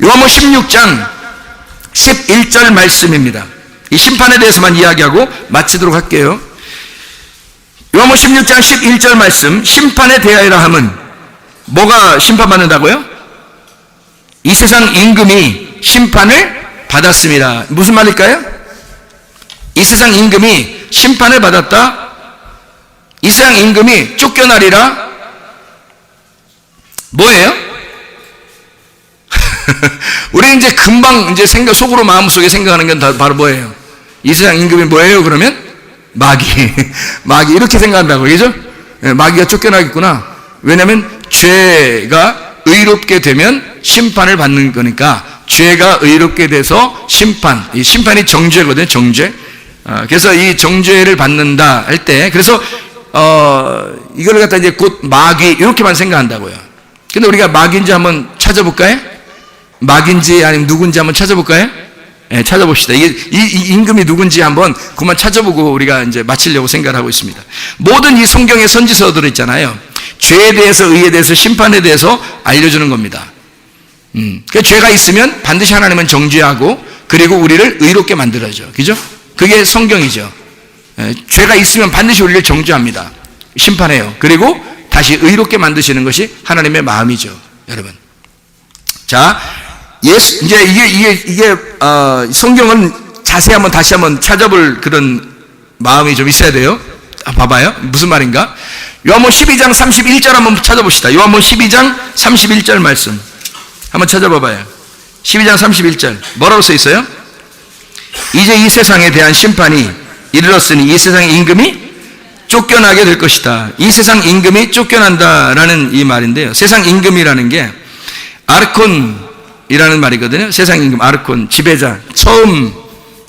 요한복음 16장 11절 말씀입니다. 이 심판에 대해서만 이야기하고 마치도록 할게요. 요한복음 16장 11절 말씀, 심판에 대하여라 함은 뭐가 심판받는다고요? 이 세상 임금이 심판을 받았습니다. 무슨 말일까요? 이 세상 임금이 심판을 받았다. 이 세상 임금이 쫓겨나리라. 뭐예요? 우리 이제 금방 이제 속으로 마음속에 생각하는 건 다 바로 뭐예요? 이 세상 임금이 뭐예요? 그러면 마귀 이렇게 생각한다고, 그죠? 마귀가 쫓겨나겠구나. 왜냐하면 죄가 의롭게 되면 심판을 받는 거니까, 죄가 의롭게 돼서 이 심판이 정죄거든요, 정죄. 그래서 이 정죄를 받는다 할 때, 그래서 이걸 갖다 이제 곧 마귀 이렇게만 생각한다고요. 근데 우리가 마귀인지 한번 찾아볼까요? 마귀인지 아니면 누군지 한번 찾아볼까요? 네, 찾아봅시다. 이 임금이 누군지 한번 그만 찾아보고 우리가 이제 마치려고 생각을 하고 있습니다. 모든 이 성경의 선지서들 있잖아요. 죄에 대해서, 의에 대해서, 심판에 대해서 알려주는 겁니다. 그 죄가 있으면 반드시 하나님은 정죄하고, 그리고 우리를 의롭게 만들어줘. 그죠? 그게 성경이죠. 죄가 있으면 반드시 우리를 정죄합니다. 심판해요. 그리고 다시 의롭게 만드시는 것이 하나님의 마음이죠, 여러분. 자, 이제 이게 성경은 자세히 한번 다시 한번 찾아볼 그런 마음이 좀 있어야 돼요. 봐봐요. 무슨 말인가? 요한복음 12장 31절 한번 찾아봅시다. 요한복음 12장 31절 말씀 한번 찾아봐봐요. 12장 31절 뭐라고 써 있어요? 이제 이 세상에 대한 심판이 이르렀으니 이 세상의 임금이 쫓겨나게 될 것이다. 이 세상 임금이 쫓겨난다라는 이 말인데요. 세상 임금이라는 게 아르콘이라는 말이거든요. 세상 임금, 아르콘, 지배자,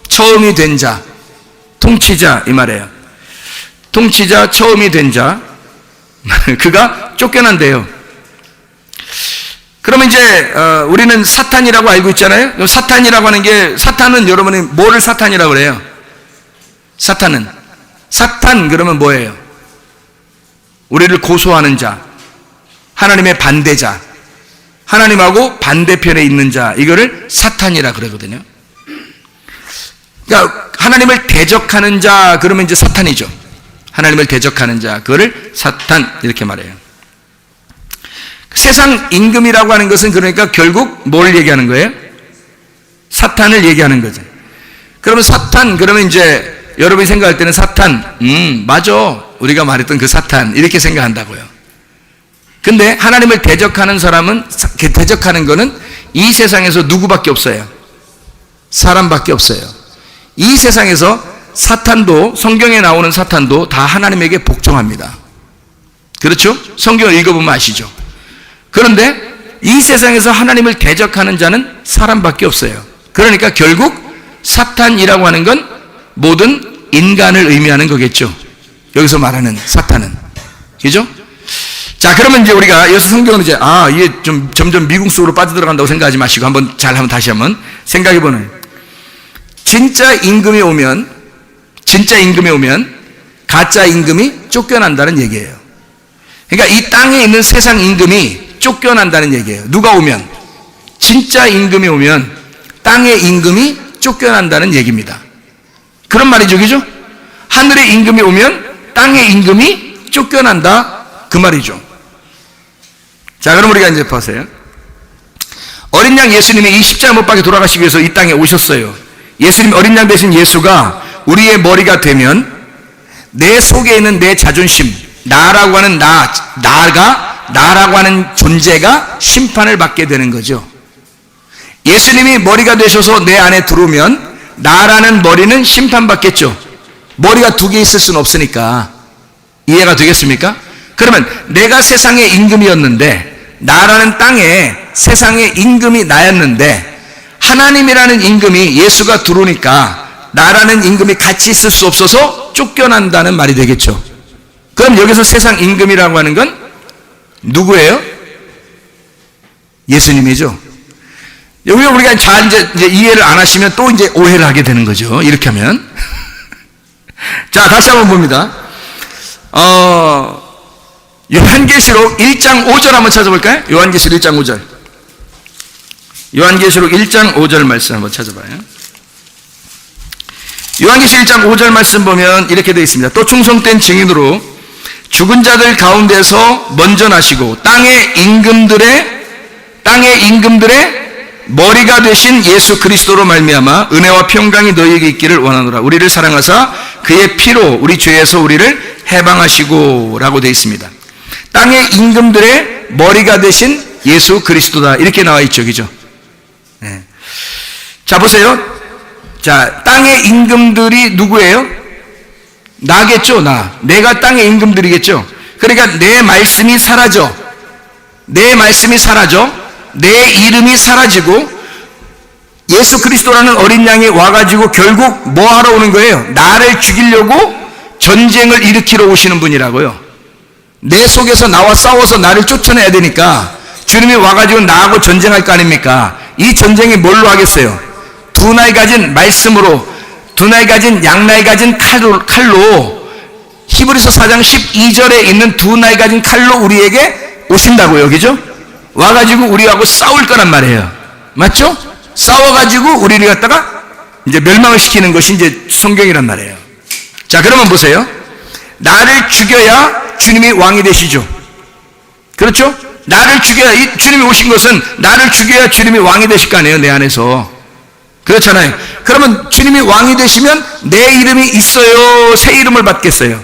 처음이 된 자, 통치자 이 말이에요. 통치자, 처음이 된 자, 그가 쫓겨난대요. 그러면 이제 우리는 사탄이라고 알고 있잖아요. 그럼 사탄이라고 하는 게, 사탄은 여러분이 뭐를 사탄이라고 그래요? 사탄 그러면 뭐예요? 우리를 고소하는 자, 하나님의 반대자, 하나님하고 반대편에 있는 자, 이거를 사탄이라 그러거든요. 그러니까 하나님을 대적하는 자 그러면 이제 사탄이죠. 하나님을 대적하는 자, 그거를 사탄 이렇게 말해요. 세상 임금이라고 하는 것은 그러니까 결국 뭘 얘기하는 거예요? 사탄을 얘기하는 거죠. 그러면 사탄 그러면 이제 여러분이 생각할 때는 사탄, 맞아, 우리가 말했던 그 사탄 이렇게 생각한다고요. 근데 하나님을 대적하는 사람은, 대적하는 거는 이 세상에서 누구밖에 없어요? 사람밖에 없어요. 이 세상에서 사탄도, 성경에 나오는 사탄도 다 하나님에게 복종합니다. 그렇죠? 성경을 읽어보면 아시죠? 그런데 이 세상에서 하나님을 대적하는 자는 사람밖에 없어요. 그러니까 결국 사탄이라고 하는 건 모든 인간을 의미하는 거겠죠. 여기서 말하는 사탄은. 그죠? 자, 그러면 이제 우리가 여기서 성경은 이제, 이게 좀 점점 미궁 속으로 빠져들어간다고 생각하지 마시고 다시 한번 생각해보는. 진짜 임금이 오면 가짜 임금이 쫓겨난다는 얘기예요. 그러니까 이 땅에 있는 세상 임금이 쫓겨난다는 얘기예요. 누가 오면? 진짜 임금이 오면 땅의 임금이 쫓겨난다는 얘기입니다. 그런 말이죠, 그죠? 하늘의 임금이 오면 땅의 임금이 쫓겨난다, 그 말이죠. 자, 그럼 우리가 이제 보세요. 어린 양 예수님이 이 십자가 못 박혀 돌아가시기 위해서 이 땅에 오셨어요. 예수님, 어린 양 되신 예수가 우리의 머리가 되면 내 속에 있는 내 자존심, 나라고 하는 나라고 하는 존재가 심판을 받게 되는 거죠. 예수님이 머리가 되셔서 내 안에 들어오면 나라는 머리는 심판받겠죠. 머리가 두 개 있을 수는 없으니까. 이해가 되겠습니까? 그러면 내가 세상의 임금이었는데, 나라는 땅에 세상의 임금이 나였는데, 하나님이라는 임금이, 예수가 들어오니까 나라는 임금이 같이 있을 수 없어서 쫓겨난다는 말이 되겠죠. 그럼 여기서 세상 임금이라고 하는 건 누구예요? 예수님이죠. 여기 우리가 잘 이제 이해를 안 하시면 또 이제 오해를 하게 되는 거죠. 이렇게 하면. 자, 다시 한번 봅니다. 요한계시록 1장 5절 한번 찾아볼까요? 요한계시록 1장 5절. 요한계시록 1장 5절 말씀 한번 찾아봐요. 요한계시록 1장 5절 말씀 보면 이렇게 되어 있습니다. 또 충성된 증인으로 죽은 자들 가운데서 먼저 나시고 땅의 임금들의 머리가 되신 예수 그리스도로 말미암아 은혜와 평강이 너희에게 있기를 원하노라. 우리를 사랑하사 그의 피로 우리 죄에서 우리를 해방하시고 라고 되어 있습니다. 땅의 임금들의 머리가 되신 예수 그리스도다, 이렇게 나와 있죠, 그죠? 네. 자, 보세요. 자, 땅의 임금들이 누구예요? 나겠죠, 나. 내가 땅의 임금들이겠죠. 그러니까 내 말씀이 사라져. 내 이름이 사라지고 예수 그리스도라는 어린 양이 와가지고 결국 뭐 하러 오는 거예요? 나를 죽이려고 전쟁을 일으키러 오시는 분이라고요. 내 속에서 나와 싸워서 나를 쫓아내야 되니까 주님이 와가지고 나하고 전쟁할 거 아닙니까? 이 전쟁이 뭘로 하겠어요? 두 나이 가진 말씀으로, 두 나이 가진 양나이 가진 칼로 히브리서 4장 12절에 있는 두 나이 가진 칼로 우리에게 오신다고요, 그죠? 와가지고 우리하고 싸울 거란 말이에요. 맞죠? 싸워가지고 우리를 갖다가 이제 멸망을 시키는 것이 이제 성경이란 말이에요. 자, 그러면 보세요. 나를 죽여야 주님이 왕이 되시죠. 그렇죠? 나를 죽여야, 주님이 오신 것은 나를 죽여야 주님이 왕이 되실 거 아니에요, 내 안에서. 그렇잖아요. 그러면 주님이 왕이 되시면 내 이름이 있어요, 새 이름을 받겠어요?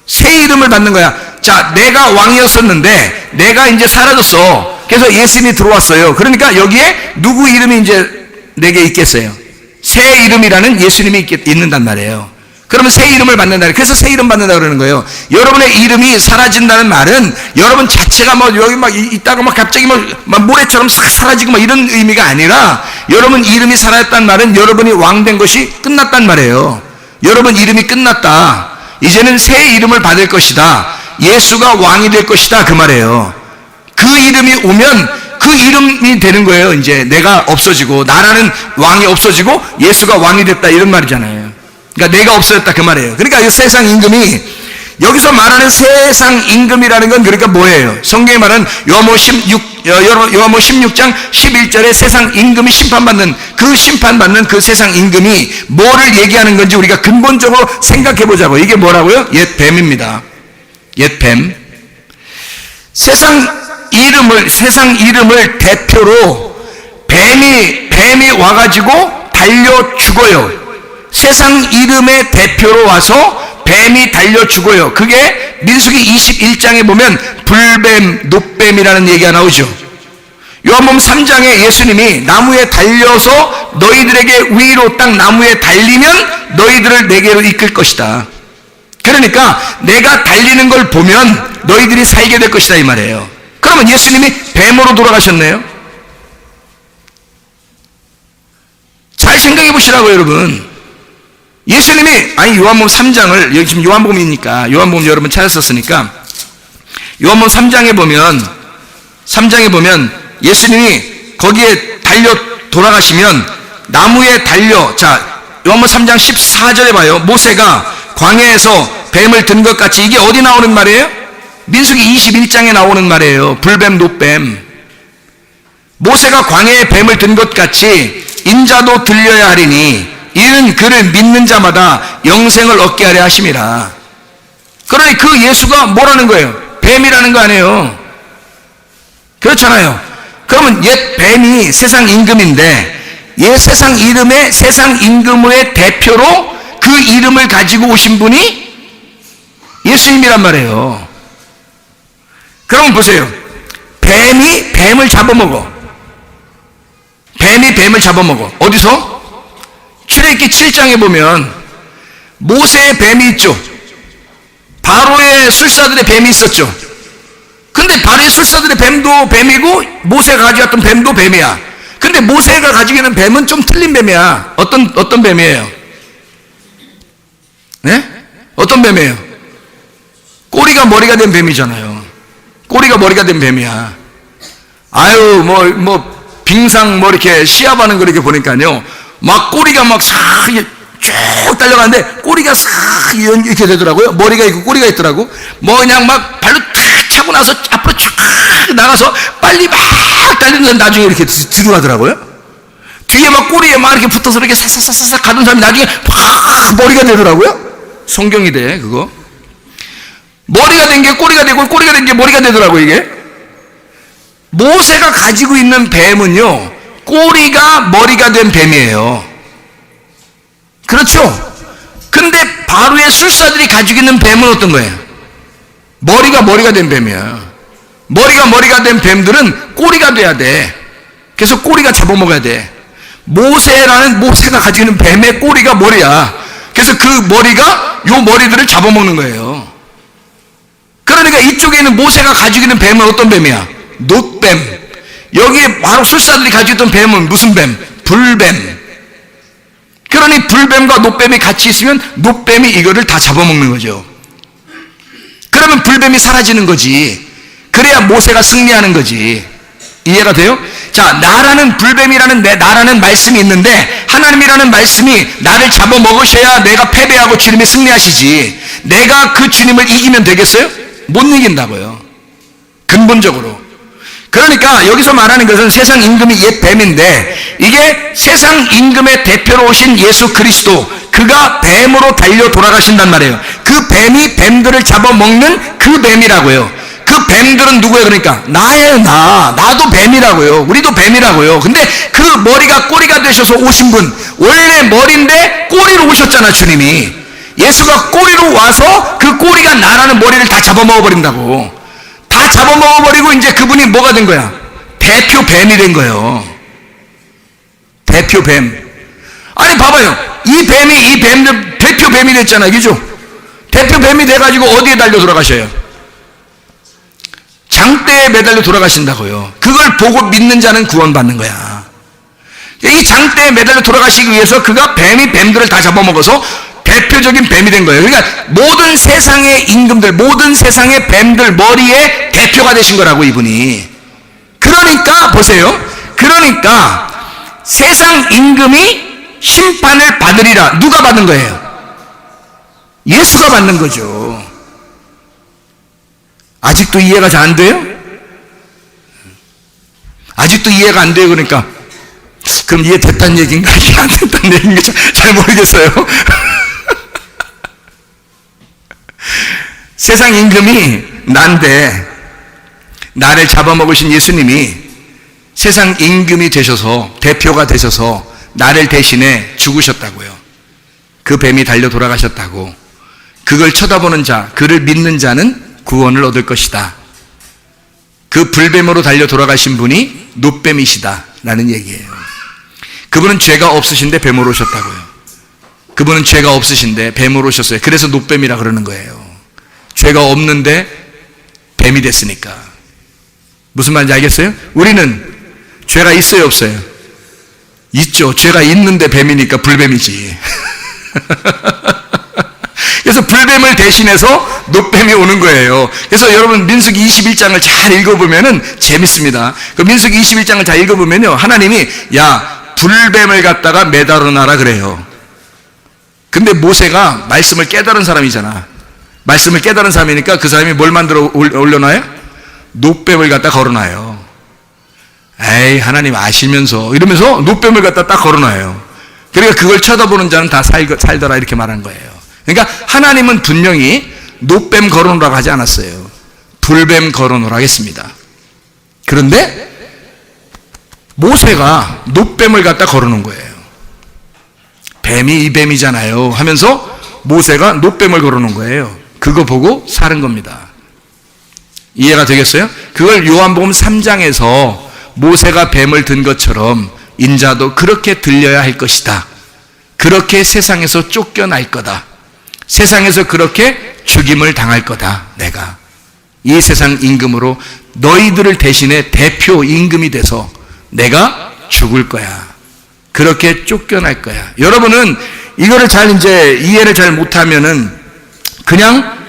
새 이름을 받는 거야. 자, 내가 왕이었었는데 내가 이제 사라졌어. 그래서 예수님이 들어왔어요. 그러니까 여기에 누구 이름이 이제 내게 있겠어요? 새 이름이라는 예수님이 있는단 말이에요. 그러면 새 이름을 받는다. 그래서 새 이름 받는다 그러는 거예요. 여러분의 이름이 사라진다는 말은 여러분 자체가 뭐 여기 막 있다가 막 갑자기 막 모래처럼 싹 사라지고 막 이런 의미가 아니라, 여러분 이름이 사라졌다는 말은 여러분이 왕된 것이 끝났단 말이에요. 여러분 이름이 끝났다. 이제는 새 이름을 받을 것이다. 예수가 왕이 될 것이다, 그 말이에요. 그 이름이 오면 그 이름이 되는 거예요. 이제 내가 없어지고 나라는 왕이 없어지고 예수가 왕이 됐다, 이런 말이잖아요. 그러니까 내가 없어졌다, 그 말이에요. 그러니까 이 세상 임금이, 여기서 말하는 세상 임금이라는 건 그러니까 뭐예요? 성경이 말하는 요한복음 16장 11절에 세상 임금이 심판받는 그 세상 임금이 뭐를 얘기하는 건지 우리가 근본적으로 생각해 보자고. 이게 뭐라고요? 옛 뱀입니다. 옛 뱀. 세상 이름을 대표로 뱀이 와가지고 달려 죽어요. 세상 이름의 대표로 와서 뱀이 달려 죽어요. 그게 민수기 21장에 보면 불뱀, 놋뱀이라는 얘기가 나오죠. 요한복음 3장에 예수님이 나무에 달려서 너희들에게 위로 딱 나무에 달리면 너희들을 내게로 이끌 것이다. 그러니까 내가 달리는 걸 보면 너희들이 살게 될 것이다, 이 말이에요. 그러면 예수님이 뱀으로 돌아가셨네요. 잘 생각해 보시라고, 여러분. 예수님이, 아니, 요한복음 3장을, 여기 지금 요한복음이니까, 요한복음 여러분 찾았었으니까, 요한복음 3장에 보면 예수님이 거기에 달려 돌아가시면 나무에 달려, 자, 요한복음 3장 14절에 봐요. 모세가 광야에서 뱀을 든 것 같이, 이게 어디 나오는 말이에요? 민수기 21장에 나오는 말이에요. 불뱀, 놋뱀. 모세가 광야에 뱀을 든 것 같이 인자도 들려야 하리니 이는 그를 믿는 자마다 영생을 얻게 하려 하심이라. 그러니 그 예수가 뭐라는 거예요? 뱀이라는 거 아니에요? 그렇잖아요. 그러면 옛 뱀이 세상 임금인데, 옛 세상 임금의 대표로 그 이름을 가지고 오신 분이 예수님이란 말이에요. 그럼 보세요. 뱀이 뱀을 잡아먹어. 어디서? 출애굽기 7장에 보면 모세의 뱀이 있죠. 바로의 술사들의 뱀이 있었죠. 근데 바로의 술사들의 뱀도 뱀이고 모세가 가져갔던 뱀도 뱀이야. 근데 모세가 가지고 있는 뱀은 좀 틀린 뱀이야. 어떤 뱀이에요? 네? 어떤 뱀이에요? 꼬리가 머리가 된 뱀이잖아요. 꼬리가 머리가 된 뱀이야. 아유, 빙상 이렇게 시합하는 거 이렇게 보니까요. 막 꼬리가 막 싹 쭉 달려가는데 꼬리가 싹 이렇게 되더라고요. 머리가 있고 꼬리가 있더라고. 그냥 막 발로 탁 차고 나서 앞으로 쭉 나가서 빨리 막 달리는 나중에 이렇게 뒤로 가더라고요. 뒤에 막 꼬리에 막 이렇게 붙어서 이렇게 사사사사 가던 사람이 나중에 팍 머리가 되더라고요. 성경이 돼, 그거. 머리가 된 게 꼬리가 되고 꼬리가 된 게 머리가 되더라고요, 이게. 모세가 가지고 있는 뱀은요, 꼬리가 머리가 된 뱀이에요. 그렇죠? 근데 바로의 술사들이 가지고 있는 뱀은 어떤 거예요? 머리가 된 뱀이야. 머리가 된 뱀들은 꼬리가 돼야 돼. 그래서 꼬리가 잡아먹어야 돼. 모세가 가지고 있는 뱀의 꼬리가 머리야. 그래서 그 머리가 요 머리들을 잡아먹는 거예요. 그러니까 이쪽에 있는 모세가 가지고 있는 뱀은 어떤 뱀이야? 놋뱀. 여기에 바로 술사들이 가지고 있던 뱀은 무슨 뱀? 불뱀. 그러니 불뱀과 놋뱀이 같이 있으면 놋뱀이 이거를 다 잡아먹는 거죠. 그러면 불뱀이 사라지는 거지. 그래야 모세가 승리하는 거지. 이해가 돼요? 자, 나라는 불뱀이라는 나라는 말씀이 있는데 하나님이라는 말씀이 나를 잡아먹으셔야 내가 패배하고 주님이 승리하시지. 내가 그 주님을 이기면 되겠어요? 못 이긴다고요. 근본적으로. 그러니까 여기서 말하는 것은 세상 임금이 옛 뱀인데 이게 세상 임금의 대표로 오신 예수 그리스도, 그가 뱀으로 달려 돌아가신단 말이에요. 그 뱀이 뱀들을 잡아먹는 그 뱀이라고요. 그 뱀들은 누구예요? 그러니까 나예요. 나도 뱀이라고요. 우리도 뱀이라고요. 근데 그 머리가 꼬리가 되셔서 오신 분, 원래 머리인데 꼬리로 오셨잖아, 주님이. 예수가 꼬리로 와서 그 꼬리가 나라는 머리를 다 잡아먹어버린다고. 다 잡아먹어버리고 이제 그분이 뭐가 된 거야? 대표 뱀이 된 거예요. 대표 뱀. 아니 봐봐요. 이 뱀들 대표 뱀이 됐잖아요. 그죠? 대표 뱀이 돼가지고 어디에 달려 돌아가셔요? 장대에 매달려 돌아가신다고요. 그걸 보고 믿는 자는 구원받는 거야. 이 장대에 매달려 돌아가시기 위해서 그가 뱀들을 다 잡아먹어서 대표적인 뱀이 된 거예요. 그러니까 모든 세상의 임금들, 모든 세상의 뱀들 머리에 대표가 되신 거라고, 이분이. 그러니까 보세요. 그러니까 세상 임금이 심판을 받으리라. 누가 받는 거예요? 예수가 받는 거죠. 아직도 이해가 잘 안 돼요? 아직도 이해가 안 돼요. 그러니까 그럼 이해됐다는 얘기인가? 이해 안 됐다는 얘기인가? 잘 모르겠어요. 세상 임금이 난데 나를 잡아먹으신 예수님이 세상 임금이 되셔서, 대표가 되셔서 나를 대신해 죽으셨다고요. 그 뱀이 달려 돌아가셨다고. 그걸 쳐다보는 자, 그를 믿는 자는 구원을 얻을 것이다. 그 불뱀으로 달려 돌아가신 분이 놋뱀이시다 라는 얘기예요. 그분은 죄가 없으신데 뱀으로 오셨다고요. 그분은 죄가 없으신데 뱀으로 오셨어요. 그래서 놋뱀이라 그러는 거예요. 죄가 없는데 뱀이 됐으니까. 무슨 말인지 알겠어요? 우리는 죄가 있어요, 없어요? 있죠. 죄가 있는데 뱀이니까 불뱀이지. 그래서 불뱀을 대신해서 놋뱀이 오는 거예요. 그래서 여러분 민수기 21장을 잘 읽어보면은 재밌습니다. 그 민수기 21장을 잘 읽어보면요, 하나님이 야, 불뱀을 갖다가 매달아 놔라 그래요. 근데 모세가 말씀을 깨달은 사람이잖아. 말씀을 깨달은 사람이니까 그 사람이 뭘 만들어 올려놔요? 놋뱀을 갖다 걸어놔요. 에이, 하나님 아시면서 이러면서 놋뱀을 갖다 딱 걸어놔요. 그러니까 그걸 쳐다보는 자는 다 살더라 이렇게 말한 거예요. 그러니까 하나님은 분명히 놋뱀 걸어놓으라고 하지 않았어요. 불뱀 걸어놓으라고 했습니다. 그런데 모세가 놋뱀을 갖다 걸어놓은 거예요. 뱀이 이 뱀이잖아요 하면서 모세가 놋뱀을 걸어놓은 거예요. 그거 보고 사는 겁니다. 이해가 되겠어요? 그걸 요한복음 3장에서 모세가 뱀을 든 것처럼 인자도 그렇게 들려야 할 것이다. 그렇게 세상에서 쫓겨날 거다. 세상에서 그렇게 죽임을 당할 거다. 내가 이 세상 임금으로 너희들을 대신해 대표 임금이 돼서 내가 죽을 거야. 그렇게 쫓겨날 거야. 여러분은 이거를 잘 이제 이해를 잘 못하면은 그냥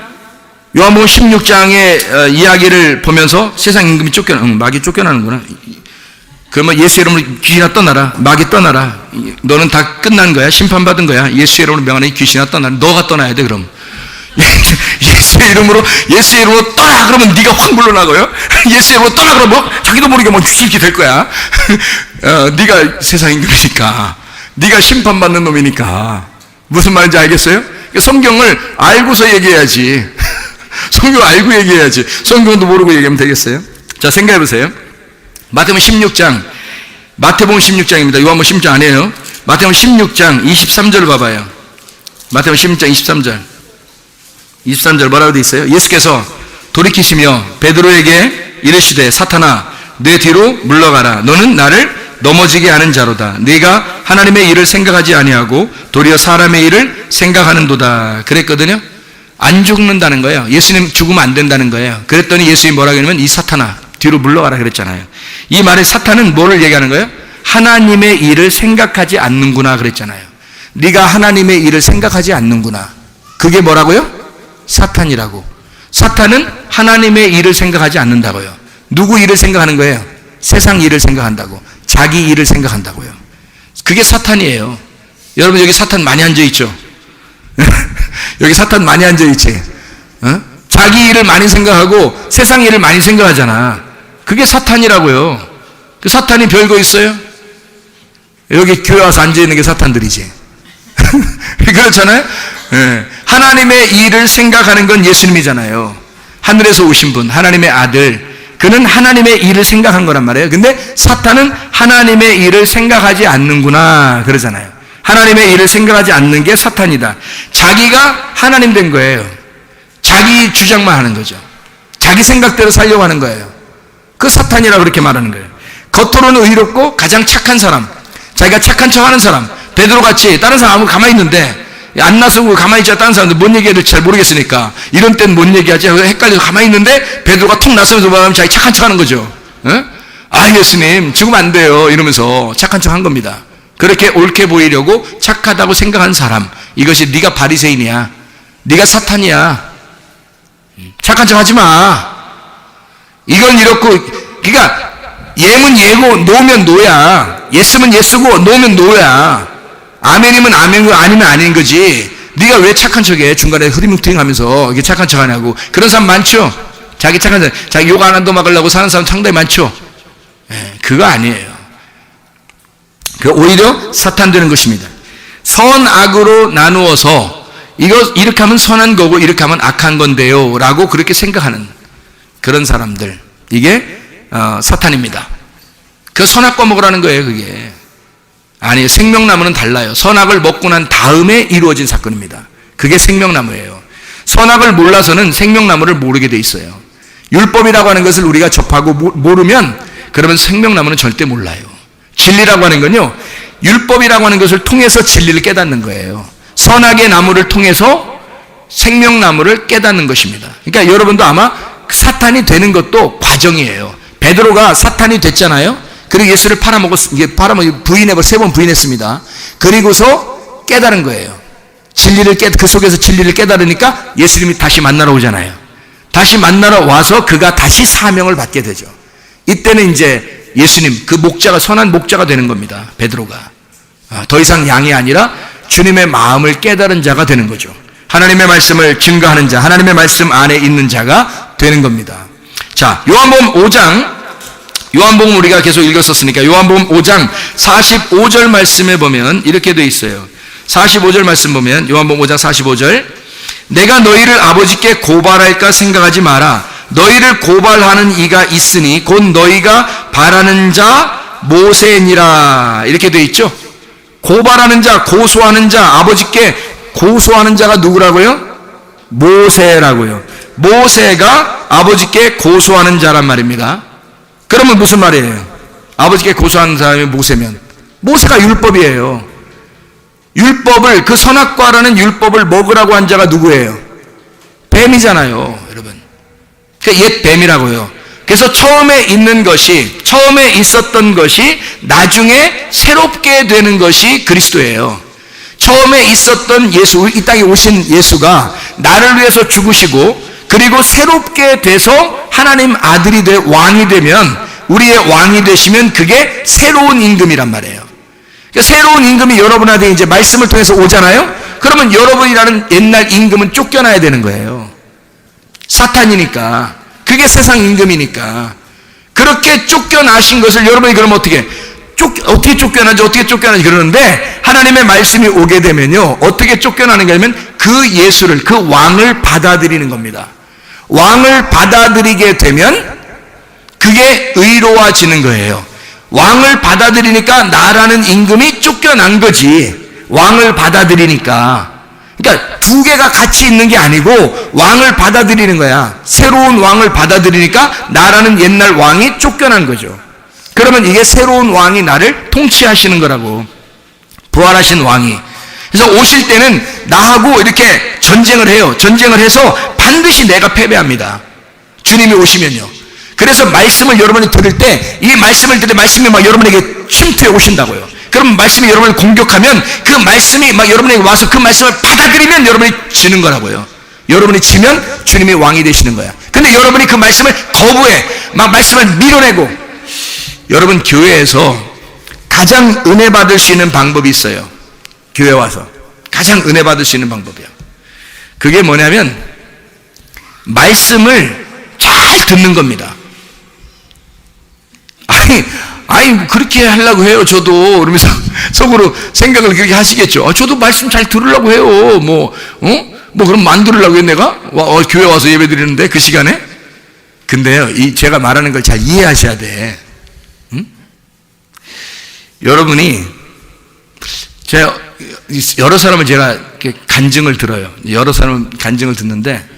요한복음 16장의 이야기를 보면서 세상 임금이 마귀 쫓겨나는구나. 그러면 예수 이름으로 귀신아 떠나라. 마귀 떠나라. 너는 다 끝난 거야. 심판받은 거야. 예수 이름으로 명하니 귀신아 떠나라. 너가 떠나야 돼. 그럼 예수의 이름으로 떠나 그러면 네가 확 물러나고요. 예수의 이름으로 떠나 그러면 뭐 자기도 모르게 뭐 이렇게 될 거야. 네가 세상 임금이니까, 네가 심판받는 놈이니까. 무슨 말인지 알겠어요? 성경을 알고서 얘기해야지. 성경 알고 얘기해야지. 성경도 모르고 얘기하면 되겠어요? 자, 생각해 보세요. 마태복음 16장, 마태복음 16장입니다. 요한복음 16장 아니에요. 마태복음 16장 23절 봐봐요. 마태복음 16장 23절 뭐라고 돼 있어요? 예수께서 돌이키시며 베드로에게 이르시되 사탄아 내 뒤로 물러가라. 너는 나를 넘어지게 하는 자로다. 네가 하나님의 일을 생각하지 아니하고 도리어 사람의 일을 생각하는도다. 그랬거든요. 안 죽는다는 거예요. 예수님 죽으면 안 된다는 거예요. 그랬더니 예수님이 뭐라고 하냐면 이 사탄아 뒤로 물러가라 그랬잖아요. 이 말에 사탄은 뭐를 얘기하는 거예요? 하나님의 일을 생각하지 않는구나 그랬잖아요. 네가 하나님의 일을 생각하지 않는구나. 그게 뭐라고요? 사탄이라고. 사탄은 하나님의 일을 생각하지 않는다고요. 누구 일을 생각하는 거예요? 세상 일을 생각한다고. 자기 일을 생각한다고요. 그게 사탄이에요. 여러분 여기 사탄 많이 앉아있죠? 여기 사탄 많이 앉아있지? 자기 일을 많이 생각하고 세상 일을 많이 생각하잖아. 그게 사탄이라고요. 그 사탄이 별거 있어요? 여기 교회 와서 앉아있는 게 사탄들이지. 그렇잖아요? 네. 하나님의 일을 생각하는 건 예수님이잖아요. 하늘에서 오신 분, 하나님의 아들. 그는 하나님의 일을 생각한 거란 말이에요. 근데 사탄은 하나님의 일을 생각하지 않는구나 그러잖아요. 하나님의 일을 생각하지 않는 게 사탄이다. 자기가 하나님 된 거예요. 자기 주장만 하는 거죠. 자기 생각대로 살려고 하는 거예요. 그 사탄이라고 그렇게 말하는 거예요. 겉으로는 의롭고 가장 착한 사람, 자기가 착한 척하는 사람, 베드로같이 다른 사람 아무 가만히 있는데 안 나서고 가만히 있자 다른 사람들 뭔 얘기해야 될지 잘 모르겠으니까 이런 때는 뭔 얘기하지? 헷갈려서 가만히 있는데 베드로가 툭 나서면서 말하면 자기 착한 척하는 거죠. 아 예수님 죽으면 안 돼요 이러면서 착한 척한 겁니다. 그렇게 옳게 보이려고 착하다고 생각하는 사람, 이것이 네가 바리새인이야, 네가 사탄이야. 착한 척하지 마. 이건 이렇고, 그러니까 예면 예고 노면 노야. 예쓰면 예쓰고 노면 노야. 아멘이면 아멘이고 아니면 아닌 거지. 네가 왜 착한 척해? 중간에 흐리뭉텅 하면서 이게 착한 척 하냐고. 그런 사람 많죠? 자기 착한 척, 자기 욕 안 한도 막으려고 사는 사람 상당히 많죠? 그거 아니에요. 그 오히려 사탄 되는 것입니다. 선악으로 나누어서 이렇게 하면 선한 거고 이렇게 하면 악한 건데요 라고 그렇게 생각하는 그런 사람들, 이게 사탄입니다. 그 선악과 먹으라는 거예요. 그게 아니, 생명나무는 달라요. 선악을 먹고 난 다음에 이루어진 사건입니다. 그게 생명나무예요. 선악을 몰라서는 생명나무를 모르게 돼 있어요. 율법이라고 하는 것을 우리가 접하고 모르면 그러면 생명나무는 절대 몰라요. 진리라고 하는 건요, 율법이라고 하는 것을 통해서 진리를 깨닫는 거예요. 선악의 나무를 통해서 생명나무를 깨닫는 것입니다. 그러니까 여러분도 아마 사탄이 되는 것도 과정이에요. 베드로가 사탄이 됐잖아요. 그리고 예수를 부인해버 3번 부인했습니다. 그리고서 깨달은 거예요. 그 속에서 진리를 깨달으니까 예수님이 다시 만나러 오잖아요. 다시 만나러 와서 그가 다시 사명을 받게 되죠. 이때는 이제 예수님, 그 목자가, 선한 목자가 되는 겁니다. 베드로가. 더 이상 양이 아니라 주님의 마음을 깨달은 자가 되는 거죠. 하나님의 말씀을 증거하는 자, 하나님의 말씀 안에 있는 자가 되는 겁니다. 자, 요한복음 우리가 계속 읽었었으니까 요한복음 5장 45절 말씀에 보면 이렇게 되어 있어요. 45절 말씀 보면 요한복음 5장 45절, 내가 너희를 아버지께 고발할까 생각하지 마라. 너희를 고발하는 이가 있으니 곧 너희가 바라는 자 모세니라. 이렇게 되어 있죠. 고발하는 자, 고소하는 자, 아버지께 고소하는 자가 누구라고요? 모세라고요. 모세가 아버지께 고소하는 자란 말입니다. 그러면 무슨 말이에요? 아버지께 고소하는 사람이 모세면 모세가 율법이에요. 율법을, 그 선악과라는 율법을 먹으라고 한 자가 누구예요? 뱀이잖아요, 여러분. 그러니까 옛 뱀이라고요. 그래서 처음에 있었던 것이 나중에 새롭게 되는 것이 그리스도예요. 처음에 있었던 예수, 이 땅에 오신 예수가 나를 위해서 죽으시고 그리고 새롭게 돼서 하나님 아들이 왕이 되면, 우리의 왕이 되시면 그게 새로운 임금이란 말이에요. 그러니까 새로운 임금이 여러분한테 이제 말씀을 통해서 오잖아요. 그러면 여러분이라는 옛날 임금은 쫓겨나야 되는 거예요. 사탄이니까. 그게 세상 임금이니까. 그렇게 쫓겨나신 것을 여러분이 그럼 어떻게 쫓겨나지 그러는데, 하나님의 말씀이 오게 되면요, 어떻게 쫓겨나는가 하면 그 예수를, 그 왕을 받아들이는 겁니다. 왕을 받아들이게 되면 그게 의로워지는 거예요. 왕을 받아들이니까 나라는 임금이 쫓겨난 거지. 왕을 받아들이니까. 그러니까 두 개가 같이 있는 게 아니고 왕을 받아들이는 거야. 새로운 왕을 받아들이니까 나라는 옛날 왕이 쫓겨난 거죠. 그러면 이게 새로운 왕이 나를 통치하시는 거라고. 부활하신 왕이. 그래서 오실 때는 나하고 이렇게 전쟁을 해요. 전쟁을 해서 반드시 내가 패배합니다. 주님이 오시면요. 그래서 말씀을 여러분이 들을 때, 이 말씀을 들을 때 말씀이 막 여러분에게 침투해 오신다고요. 그럼 말씀이 여러분을 공격하면 그 말씀이 막 여러분에게 와서 그 말씀을 받아들이면 여러분이 지는 거라고요. 여러분이 지면 주님이 왕이 되시는 거야. 근데 여러분이 그 말씀을 거부해. 막 말씀을 밀어내고. 여러분, 교회에서 가장 은혜 받을 수 있는 방법이 있어요. 교회 와서 가장 은혜 받을 수 있는 방법이야. 그게 뭐냐면 말씀을 잘 듣는 겁니다. 아니 그렇게 하려고 해요. 저도 그러면서 속으로 생각을 그렇게 하시겠죠. 저도 말씀 잘 들으려고 해요. 뭐 그럼 안 들으려고 해 내가? 교회 와서 예배 드리는데 그 시간에? 근데요, 제가 말하는 걸 잘 이해하셔야 돼. 응? 여러분이, 제가 여러 사람을 제가 이렇게 간증을 들어요. 여러 사람 간증을 듣는데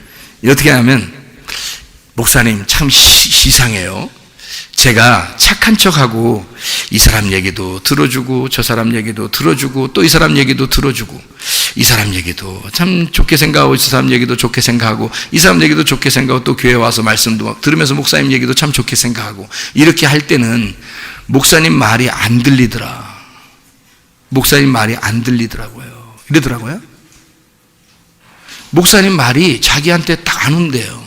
어떻게 하면, 목사님 참 시상해요. 제가 착한 척하고 이 사람 얘기도 들어주고 저 사람 얘기도 들어주고 또 이 사람 얘기도 들어주고, 이 사람 얘기도 참 좋게 생각하고 이 사람 얘기도 좋게 생각하고 이 사람 얘기도 좋게 생각하고 또 교회 와서 말씀도 들으면서 목사님 얘기도 참 좋게 생각하고, 이렇게 할 때는 목사님 말이 안 들리더라. 목사님 말이 안 들리더라고요. 이러더라고요. 목사님 말이 자기한테 딱 안 온대요.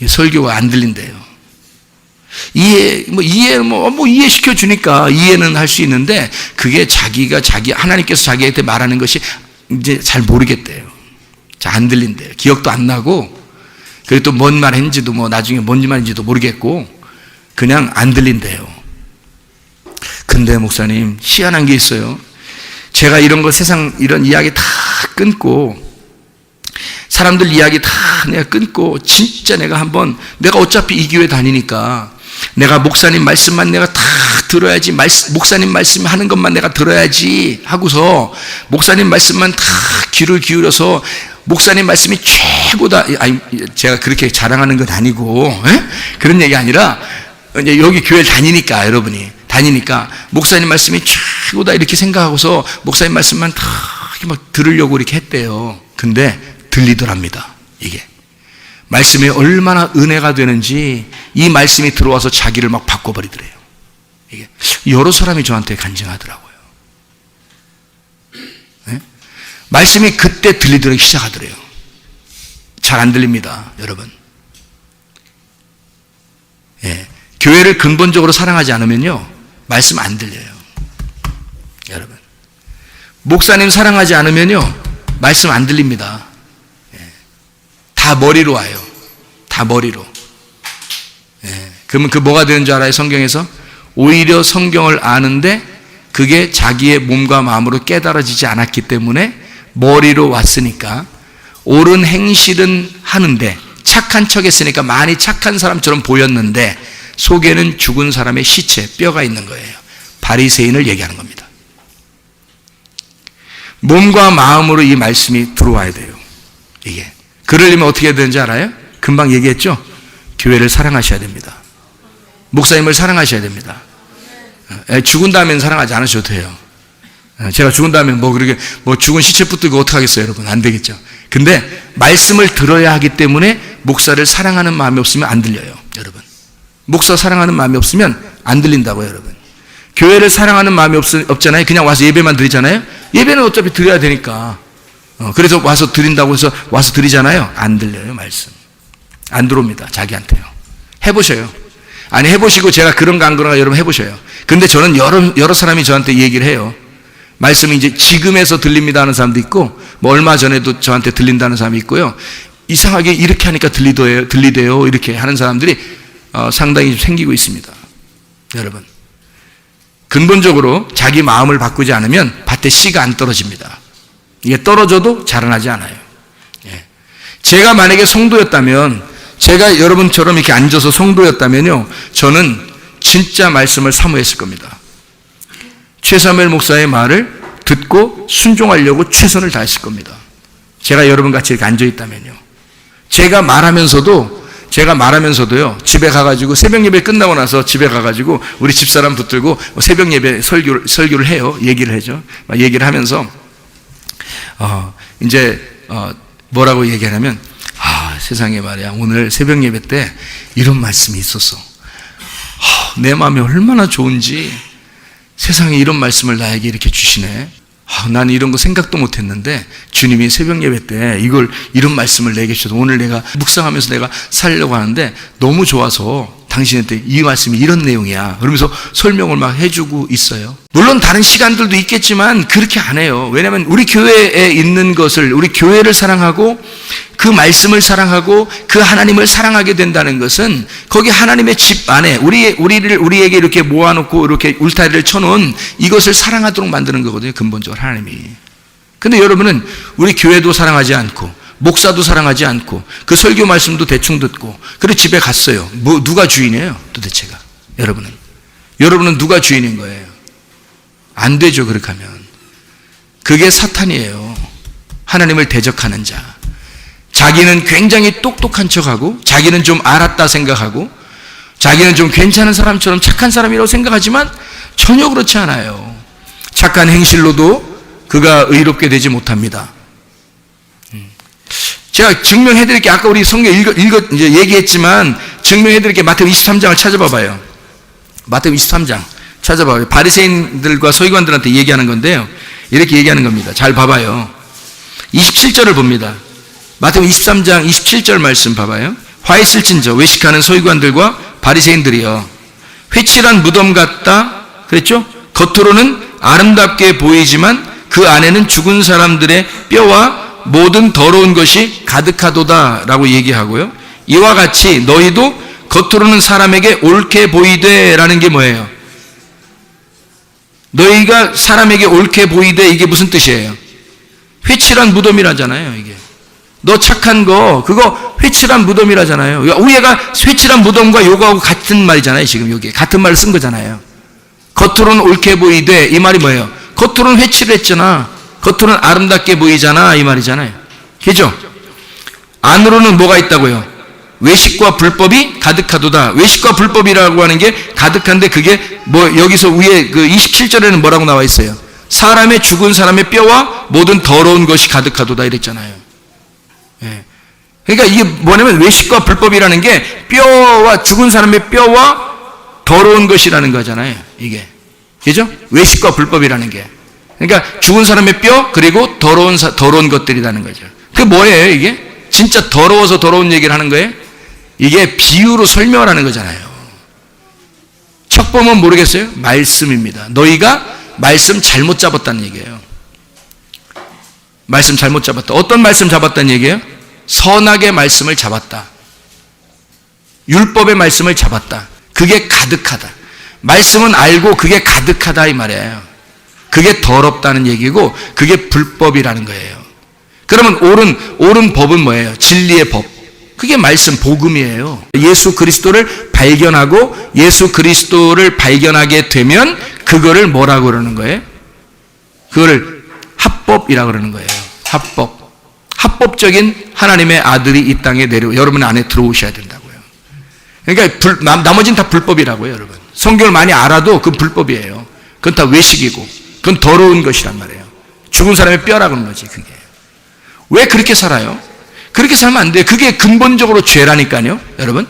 설교가 안 들린대요. 이해시켜 주니까 이해는 할 수 있는데, 그게 하나님께서 자기한테 말하는 것이 이제 잘 모르겠대요. 잘 안 들린대요. 기억도 안 나고, 그리고 또 뭔 말 했는지도 나중에 뭔 말인지도 모르겠고, 그냥 안 들린대요. 근데 목사님, 희한한 게 있어요. 제가 이런 거 세상 이런 이야기 다 끊고, 사람들 이야기 다 내가 끊고, 진짜 내가 어차피 이 교회 다니니까 내가 목사님 말씀만 내가 다 들어야지, 목사님 말씀 하는 것만 내가 들어야지 하고서 목사님 말씀만 다 귀를 기울여서 목사님 말씀이 최고다. 아니, 제가 그렇게 자랑하는 건 아니고, 그런 얘기 아니라, 이제 여기 교회 다니니까, 여러분이 다니니까 목사님 말씀이 최고다 이렇게 생각하고서 목사님 말씀만 다 막 들으려고 이렇게 했대요. 근데 들리더랍니다. 이게 말씀이 얼마나 은혜가 되는지, 이 말씀이 들어와서 자기를 막 바꿔버리더래요. 이게 여러 사람이 저한테 간증하더라고요. 네? 말씀이 그때 들리더라고 시작하더래요. 잘 안 들립니다, 여러분. 예. 교회를 근본적으로 사랑하지 않으면요, 말씀 안 들려요. 여러분, 목사님 사랑하지 않으면요, 말씀 안 들립니다. 다 머리로 와요. 다 머리로. 그러면 뭐가 되는 줄 알아요? 성경에서 오히려 성경을 아는데 그게 자기의 몸과 마음으로 깨달아지지 않았기 때문에 머리로 왔으니까 옳은 행실은 하는데 착한 척 했으니까 많이 착한 사람처럼 보였는데 속에는 죽은 사람의 시체, 뼈가 있는 거예요. 바리새인을 얘기하는 겁니다. 몸과 마음으로 이 말씀이 들어와야 돼요. 이게 그러려면 어떻게 해야 되는지 알아요? 금방 얘기했죠? 교회를 사랑하셔야 됩니다. 목사님을 사랑하셔야 됩니다. 죽은 다음에는 사랑하지 않으셔도 돼요. 제가 죽은 다음에 죽은 시체 붙들고 어떡하겠어요, 여러분? 안 되겠죠. 근데 말씀을 들어야 하기 때문에 목사를 사랑하는 마음이 없으면 안 들려요, 여러분. 목사 사랑하는 마음이 없으면 안 들린다고요, 여러분. 교회를 사랑하는 마음이 없잖아요. 그냥 와서 예배만 드리잖아요. 예배는 어차피 드려야 되니까. 그래서 와서 드린다고 해서 와서 드리잖아요. 안 들려요, 말씀. 안 들어옵니다, 자기한테요. 해보셔요. 아니, 해보시고 제가 그런가 안 그런가 여러분 해보셔요. 근데 저는 여러 사람이 저한테 얘기를 해요. 말씀이 이제 지금에서 들립니다 하는 사람도 있고, 뭐 얼마 전에도 저한테 들린다는 사람이 있고요. 이상하게 이렇게 하니까 들리대요. 이렇게 하는 사람들이 상당히 생기고 있습니다. 여러분, 근본적으로 자기 마음을 바꾸지 않으면 밭에 씨가 안 떨어집니다. 이게 떨어져도 자라나지 않아요. 예. 제가 만약에 성도였다면, 제가 여러분처럼 이렇게 앉아서 성도였다면요, 저는 진짜 말씀을 사모했을 겁니다. 최사무엘 목사의 말을 듣고 순종하려고 최선을 다했을 겁니다. 제가 여러분같이 이렇게 앉아있다면요. 제가 말하면서도요, 집에 가가지고 새벽 예배 끝나고 나서 집에 가가지고 우리 집사람 붙들고 새벽 예배 설교를 해요. 얘기를 하죠. 얘기를 하면서, 뭐라고 얘기하냐면, 세상에 말이야, 오늘 새벽 예배 때 이런 말씀이 있었어. 내 마음이 얼마나 좋은지 세상에 이런 말씀을 나에게 이렇게 주시네. 나는 이런 거 생각도 못 했는데 주님이 새벽 예배 때 이런 말씀을 내게 주셔서 오늘 내가 묵상하면서 내가 살려고 하는데 너무 좋아서 당신한테 이 말씀이 이런 내용이야. 그러면서 설명을 막 해주고 있어요. 물론 다른 시간들도 있겠지만 그렇게 안 해요. 왜냐하면 우리 교회에 있는 것을, 우리 교회를 사랑하고 그 말씀을 사랑하고 그 하나님을 사랑하게 된다는 것은 거기 하나님의 집 안에 우리에게 이렇게 모아놓고 이렇게 울타리를 쳐놓은 이것을 사랑하도록 만드는 거거든요. 근본적으로 하나님이. 근데 여러분은 우리 교회도 사랑하지 않고 목사도 사랑하지 않고 그 설교 말씀도 대충 듣고 그리고 집에 갔어요. 누가 주인이에요? 도대체가. 여러분은 누가 주인인 거예요? 안 되죠. 그렇게 하면. 그게 사탄이에요. 하나님을 대적하는 자. 자기는 굉장히 똑똑한 척하고 자기는 좀 알았다 생각하고 자기는 좀 괜찮은 사람처럼 착한 사람이라고 생각하지만 전혀 그렇지 않아요. 착한 행실로도 그가 의롭게 되지 못합니다. 제가 증명해드릴게. 아까 우리 성경 이제 얘기했지만 증명해드릴게. 마태복음 23장을 찾아봐봐요. 마태복음 23장 찾아봐요. 바리새인들과 서기관들한테 얘기하는 건데요. 이렇게 얘기하는 겁니다. 잘 봐봐요. 27절을 봅니다. 마태복음 23장 27절 말씀 봐봐요. 화 있을진저 외식하는 서기관들과 바리새인들이여, 회칠한 무덤 같다 그랬죠? 겉으로는 아름답게 보이지만 그 안에는 죽은 사람들의 뼈와 모든 더러운 것이 가득하도다 라고 얘기하고요. 이와 같이 너희도 겉으로는 사람에게 옳게 보이되 라는 게 뭐예요? 너희가 사람에게 옳게 보이되 이게 무슨 뜻이에요? 회칠한 무덤이라잖아요. 이게 너 착한 거 그거 회칠한 무덤이라잖아요. 우리가 회칠한 무덤과 요거하고 같은 말이잖아요. 지금 여기 같은 말을 쓴 거잖아요. 겉으로는 옳게 보이되 이 말이 뭐예요? 겉으로는 회칠했잖아. 겉으로는 아름답게 보이잖아 이 말이잖아요. 그죠? 안으로는 뭐가 있다고요? 외식과 불법이 가득하도다. 외식과 불법이라고 하는 게 가득한데 그게 뭐 여기서 위에 그 27절에는 뭐라고 나와 있어요? 사람의 죽은 사람의 뼈와 모든 더러운 것이 가득하도다 이랬잖아요. 예. 그러니까 이게 뭐냐면 외식과 불법이라는 게 뼈와 죽은 사람의 뼈와 더러운 것이라는 거잖아요. 이게. 그죠? 외식과 불법이라는 게. 그러니까 죽은 사람의 뼈 그리고 더러운 것들이라는 거죠. 그게 뭐예요 이게? 진짜 더러워서 더러운 얘기를 하는 거예요? 이게 비유로 설명을 하는 거잖아요. 첫 보면 모르겠어요? 말씀입니다. 너희가 말씀 잘못 잡았다는 얘기예요. 말씀 잘못 잡았다. 어떤 말씀 잡았다는 얘기예요? 선악의 말씀을 잡았다. 율법의 말씀을 잡았다. 그게 가득하다. 말씀은 알고 그게 가득하다 이 말이에요. 그게 더럽다는 얘기고 그게 불법이라는 거예요. 그러면 옳은 법은 뭐예요? 진리의 법. 그게 말씀 복음이에요. 예수 그리스도를 발견하고 예수 그리스도를 발견하게 되면 그거를 뭐라고 그러는 거예요? 그거를 합법이라고 그러는 거예요. 합법. 합법적인 하나님의 아들이 이 땅에 여러분 안에 들어오셔야 된다고요. 그러니까 나머지는 다 불법이라고요, 여러분. 성경을 많이 알아도 그건 불법이에요. 그건 다 외식이고 그건 더러운 것이란 말이에요. 죽은 사람의 뼈라고 하는 거지, 그게. 왜 그렇게 살아요? 그렇게 살면 안 돼요. 그게 근본적으로 죄라니까요, 여러분.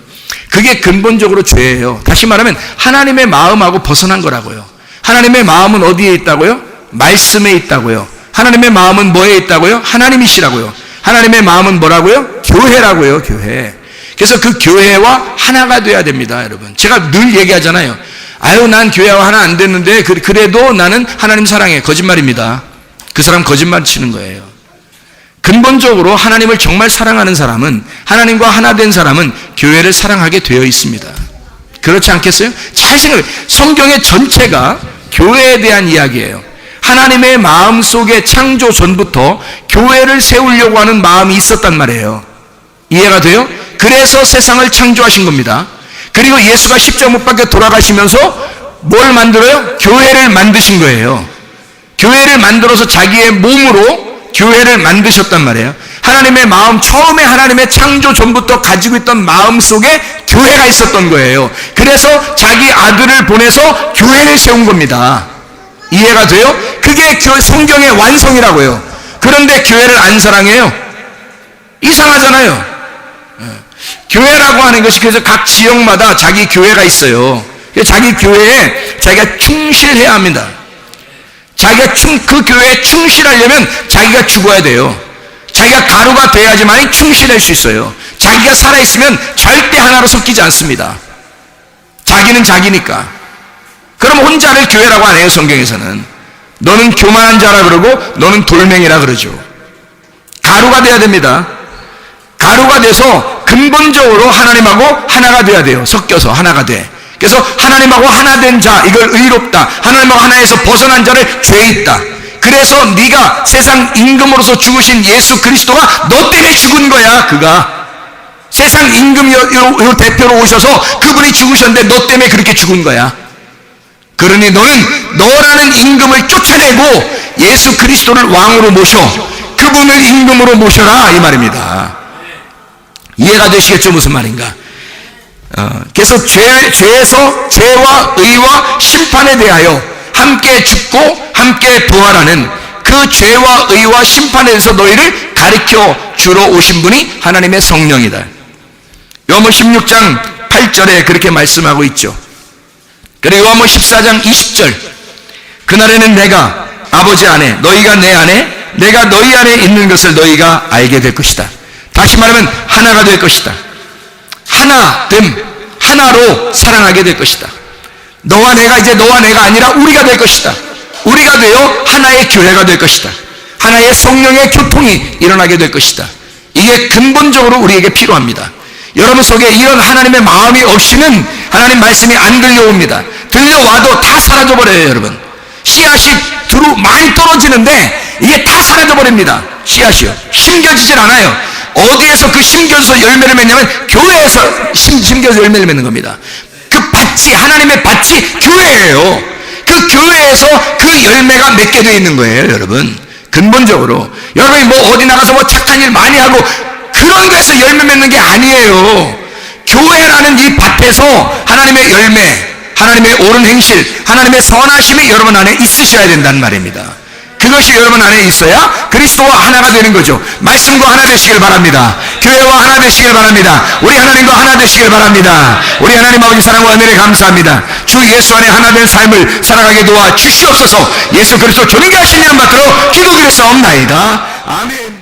그게 근본적으로 죄예요. 다시 말하면 하나님의 마음하고 벗어난 거라고요. 하나님의 마음은 어디에 있다고요? 말씀에 있다고요. 하나님의 마음은 뭐에 있다고요? 하나님이시라고요. 하나님의 마음은 뭐라고요? 교회라고요, 교회. 그래서 그 교회와 하나가 돼야 됩니다, 여러분. 제가 늘 얘기하잖아요. 아유, 난 교회와 하나 안 됐는데 그래도 나는 하나님 사랑해. 거짓말입니다. 그 사람 거짓말 치는 거예요. 근본적으로 하나님을 정말 사랑하는 사람은, 하나님과 하나 된 사람은 교회를 사랑하게 되어 있습니다. 그렇지 않겠어요? 잘 생각해요. 성경의 전체가 교회에 대한 이야기예요. 하나님의 마음속에 창조 전부터 교회를 세우려고 하는 마음이 있었단 말이에요. 이해가 돼요? 그래서 세상을 창조하신 겁니다. 그리고 예수가 십자가 못 박혀 돌아가시면서 뭘 만들어요? 교회를 만드신 거예요. 교회를 만들어서 자기의 몸으로 교회를 만드셨단 말이에요. 하나님의 마음, 처음에 하나님의 창조 전부터 가지고 있던 마음 속에 교회가 있었던 거예요. 그래서 자기 아들을 보내서 교회를 세운 겁니다. 이해가 돼요? 그게 성경의 완성이라고요. 그런데 교회를 안 사랑해요? 이상하잖아요. 교회라고 하는 것이 그래서 각 지역마다 자기 교회가 있어요. 자기 교회에 자기가 충실해야 합니다. 자기가 그 교회에 충실하려면 자기가 죽어야 돼요. 자기가 가루가 돼야지만 충실할 수 있어요. 자기가 살아있으면 절대 하나로 섞이지 않습니다. 자기는 자기니까. 그럼 혼자를 교회라고 안 해요, 성경에서는. 너는 교만한 자라 그러고 너는 돌멩이라 그러죠. 가루가 돼야 됩니다. 가루가 돼서 근본적으로 하나님하고 하나가 돼야 돼요. 섞여서 하나가 돼. 그래서 하나님하고 하나 된 자, 이걸 의롭다. 하나님하고 하나에서 벗어난 자를 죄 있다. 그래서 네가 세상 임금으로서 죽으신 예수 그리스도가 너 때문에 죽은 거야. 그가 세상 임금 요 대표로 오셔서 그분이 죽으셨는데 너 때문에 그렇게 죽은 거야. 그러니 너는 너라는 임금을 쫓아내고 예수 그리스도를 왕으로 모셔. 그분을 임금으로 모셔라, 이 말입니다. 이해가 되시겠죠? 무슨 말인가? 그래서 죄에서 죄와 의와 심판에 대하여 함께 죽고 함께 부활하는 그 죄와 의와 심판에 대해서 너희를 가르쳐 주러 오신 분이 하나님의 성령이다. 요한복음 16장 8절에 그렇게 말씀하고 있죠. 그리고 요한복음 14장 20절, 그날에는 내가 아버지 안에, 너희가 내 안에, 내가 너희 안에 있는 것을 너희가 알게 될 것이다. 다시 말하면 하나가 될 것이다. 하나됨, 하나로 사랑하게 될 것이다. 너와 내가 이제 너와 내가 아니라 우리가 될 것이다. 우리가 되어 하나의 교회가 될 것이다. 하나의 성령의 교통이 일어나게 될 것이다. 이게 근본적으로 우리에게 필요합니다. 여러분 속에 이런 하나님의 마음이 없이는 하나님 말씀이 안 들려옵니다. 들려와도 다 사라져버려요, 여러분. 씨앗이 많이 떨어지는데 이게 다 사라져버립니다. 씨앗이요. 심겨지질 않아요. 어디에서 그 심겨져서 열매를 맺냐면 교회에서 심겨서 열매를 맺는 겁니다. 그 밭이, 하나님의 밭이 교회예요. 그 교회에서 그 열매가 맺게 되어 있는 거예요, 여러분. 근본적으로 여러분이 뭐 어디 나가서 뭐 착한 일 많이 하고 그런 거에서 열매 맺는 게 아니에요. 교회라는 이 밭에서 하나님의 열매, 하나님의 옳은 행실, 하나님의 선하심이 여러분 안에 있으셔야 된다는 말입니다. 그것이 여러분 안에 있어야 그리스도와 하나가 되는 거죠. 말씀과 하나 되시길 바랍니다. 교회와 하나 되시길 바랍니다. 우리 하나님과 하나 되시길 바랍니다. 우리 하나님 아버지 사랑과 은혜를 감사합니다. 주 예수 안에 하나 된 삶을 살아가게 도와 주시옵소서. 예수 그리스도 존귀하신 이름 받들어 기도드렸사옵나이다. 아멘.